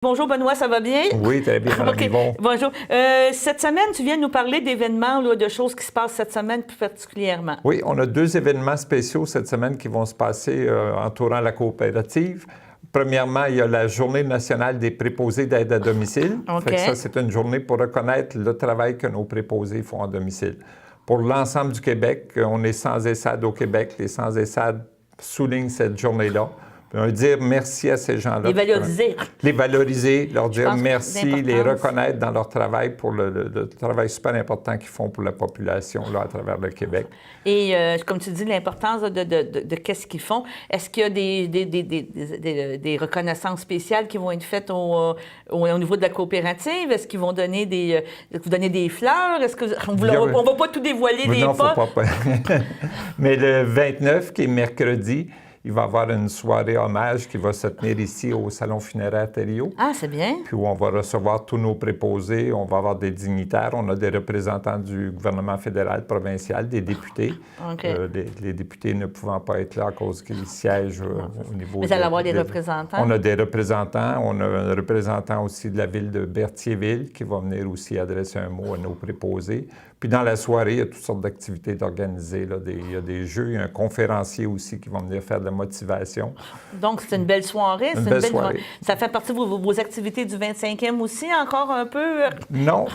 Bonjour Benoît, ça va bien? Oui, très bien, Mme Yvon. Bonjour. Cette semaine, tu viens nous parler d'événements, là, de choses qui se passent cette semaine plus particulièrement. Oui, on a deux événements spéciaux cette semaine qui vont se passer entourant la coopérative. Premièrement, il y a la Journée nationale des préposés d'aide à domicile. OK. Ça, c'est une journée pour reconnaître le travail que nos préposés font à domicile. Pour l'ensemble du Québec, on est sans ESAD au Québec. Les sans ESAD soulignent cette journée-là. Dire merci à ces gens-là. Les valoriser. Les valoriser, leur dire merci, les l'importance. reconnaître dans leur travail pour le travail super important qu'ils font pour la population là, à travers le Québec. Et comme tu dis, l'importance de qu'est-ce qu'ils font. Est-ce qu'il y a des reconnaissances spéciales qui vont être faites au niveau de la coopérative? Est-ce qu'ils vont donner vous donner des fleurs? Est-ce que on ne va pas tout dévoiler des non, pas? Faut pas. Mais le 29, qui est mercredi, il va y avoir une soirée hommage qui va se tenir ici au Salon funéraire Thériault. Ah, c'est bien. Puis où on va recevoir tous nos préposés, on va avoir des dignitaires, on a des représentants du gouvernement fédéral, provincial, des députés. Okay. Les députés ne pouvant pas être là à cause qu'ils siègent au niveau... Mais vous allez avoir des représentants? On a des représentants. On a un représentant aussi de la ville de Berthierville qui va venir aussi adresser un mot à nos préposés. Puis dans la soirée, il y a toutes sortes d'activités organisées. Il y a des jeux, il y a un conférencier aussi qui va venir faire de la motivation. Donc, c'est une belle soirée. Une belle soirée. Ça fait partie de vos activités du 25e aussi, encore un peu? Non,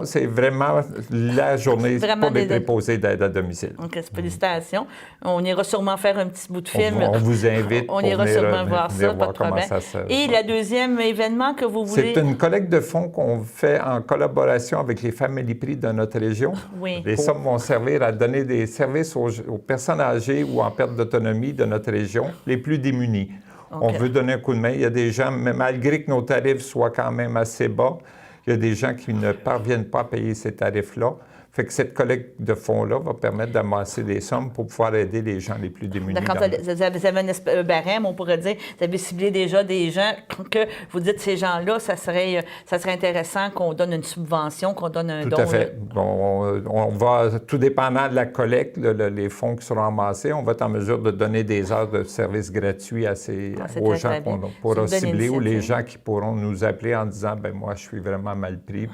c'est vraiment la journée pour les préposés d'aide à domicile. OK, félicitations. On ira sûrement faire un petit bout de film. On vous invite on ira sûrement voir ça, pas de problème. Et le deuxième événement que vous voulez... C'est une collecte de fonds qu'on fait en collaboration avec les Family Prix de notre région. Oui. Les sommes vont servir à donner des services aux personnes âgées ou en perte d'autonomie de notre région, les plus démunies. Okay. On veut donner un coup de main. Il y a des gens, mais malgré que nos tarifs soient quand même assez bas, il y a des gens qui ne parviennent pas à payer ces tarifs-là. Fait que cette collecte de fonds-là va permettre d'amasser des sommes pour pouvoir aider les gens les plus démunis. D'accord, vous avez un barème, on pourrait dire, vous avez ciblé déjà des gens que vous dites, ces gens-là, ça serait intéressant qu'on donne une subvention, qu'on donne un don. Tout à fait. On va, tout dépendant de la collecte, les fonds qui seront amassés, on va être en mesure de donner des heures de services gratuits aux gens qu'on pourra cibler ou les gens qui pourront nous appeler en disant, bien moi, je suis vraiment mal pris,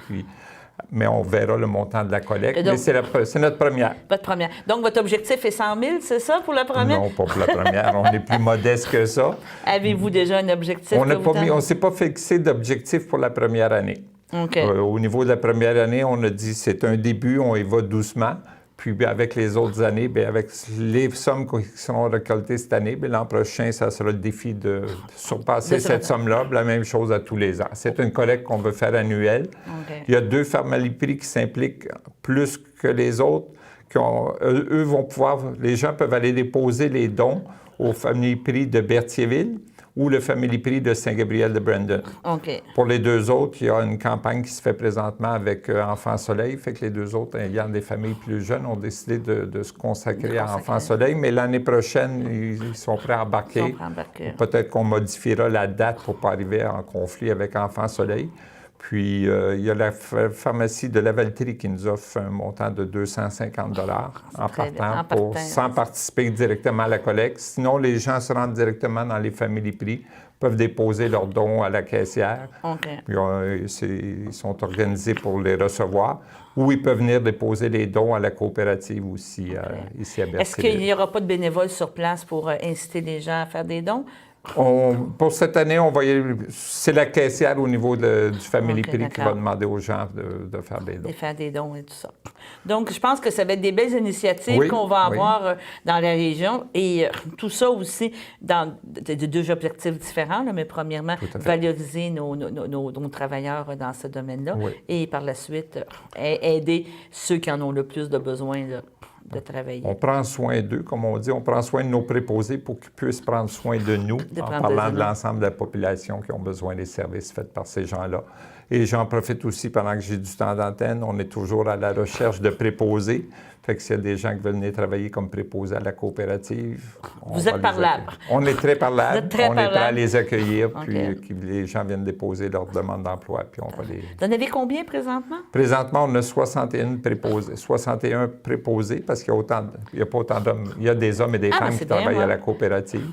mais on verra le montant de la collecte. Donc, mais c'est notre première. Votre première. Donc, votre objectif est 100 000, c'est ça, pour la première? Non, pas pour la première. On est plus modeste que ça. Avez-vous déjà un objectif? On ne s'est pas fixé d'objectif pour la première année. Okay. Au niveau de la première année, on a dit c'est un début, on y va doucement. Puis avec les autres années, bien, avec les sommes qui seront récoltées cette année, bien, l'an prochain, ça sera le défi de surpasser cette somme-là. La même chose à tous les ans. C'est une collecte qu'on veut faire annuelle. Okay. Il y a deux Family Prix qui s'impliquent plus que les autres. Eux vont pouvoir, les gens peuvent aller déposer les dons au Family Prix de Berthierville ou le Family Prix de Saint-Gabriel-de-Brandon. Okay. Pour les deux autres, il y a une campagne qui se fait présentement avec Enfants Soleil, fait que les deux autres, ayant des familles plus jeunes, ont décidé de se consacrer à Enfants Soleil, mais l'année prochaine, ils sont prêts à embarquer. Peut-être qu'on modifiera la date pour ne pas arriver en conflit avec Enfants Soleil. Puis, il y a la pharmacie de Lavaltrie qui nous offre un montant de 250 en partant sans participer directement à la collecte. Sinon, les gens se rendent directement dans les Family Prix, peuvent déposer leurs dons à la caissière. Okay. Puis, ils sont organisés pour les recevoir. Ou ils peuvent venir déposer les dons à la coopérative aussi, ici à Berthierville. Est-ce qu'il n'y aura pas de bénévoles sur place pour inciter les gens à faire des dons? Pour cette année, c'est la caissière au niveau du Family Prix qui va demander aux gens de faire des dons. De faire des dons et tout ça. Donc, je pense que ça va être des belles initiatives qu'on va avoir dans la région. Et tout ça aussi dans deux objectifs différents. Là, mais premièrement, valoriser nos travailleurs dans ce domaine-là. Oui. Et par la suite, aider ceux qui en ont le plus de besoin de travailler. On prend soin d'eux, comme on dit. On prend soin de nos préposés pour qu'ils puissent prendre soin de nous en parlant de l'ensemble de la population qui ont besoin des services faits par ces gens-là. Et j'en profite aussi pendant que j'ai du temps d'antenne. On est toujours à la recherche de préposés. Fait que s'il y a des gens qui veulent venir travailler comme préposés à la coopérative... Vous êtes parlable. On est très parlable. On est prêt à les accueillir, puis les gens viennent déposer leur demande d'emploi, puis on va les... Vous en avez combien présentement? Présentement, on a 61 préposés, parce qu'il y a pas autant d'hommes. Il y a des hommes et des femmes qui travaillent à la coopérative.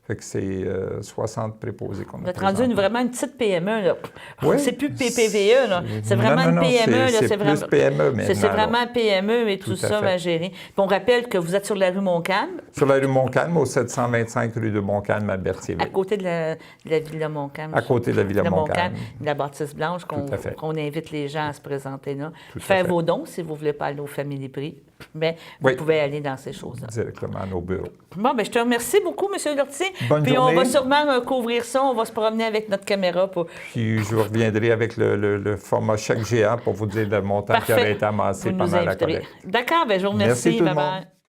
Fait que c'est 60 préposés qu'on a. Vous êtes rendu vraiment une petite PME, là. Oui. C'est plus PPVE, là. C'est vraiment une PME, là. C'est plus PME maintenant. C'est vraiment PME et tout ça à gérer. Puis on rappelle que vous êtes sur la rue Montcalm. Sur la rue Montcalm, au 725 rue de Montcalm à Berthierville. À côté de la Villa Montcalm. À côté de la Villa Montcalm. La bâtisse blanche qu'on invite les gens à se présenter là. Faire vos dons si vous ne voulez pas aller au Family Prix. Mais vous pouvez aller dans ces choses-là. Directement à nos bureaux. Bon, bien, je te remercie beaucoup, M. Lortie. Bonne journée. On va sûrement couvrir ça. On va se promener avec notre caméra. Puis je reviendrai avec le format chèque géant pour vous dire le montant qui aurait été amassé pendant la collecte. D'accord, bien, je vous remercie. Merci tout le monde.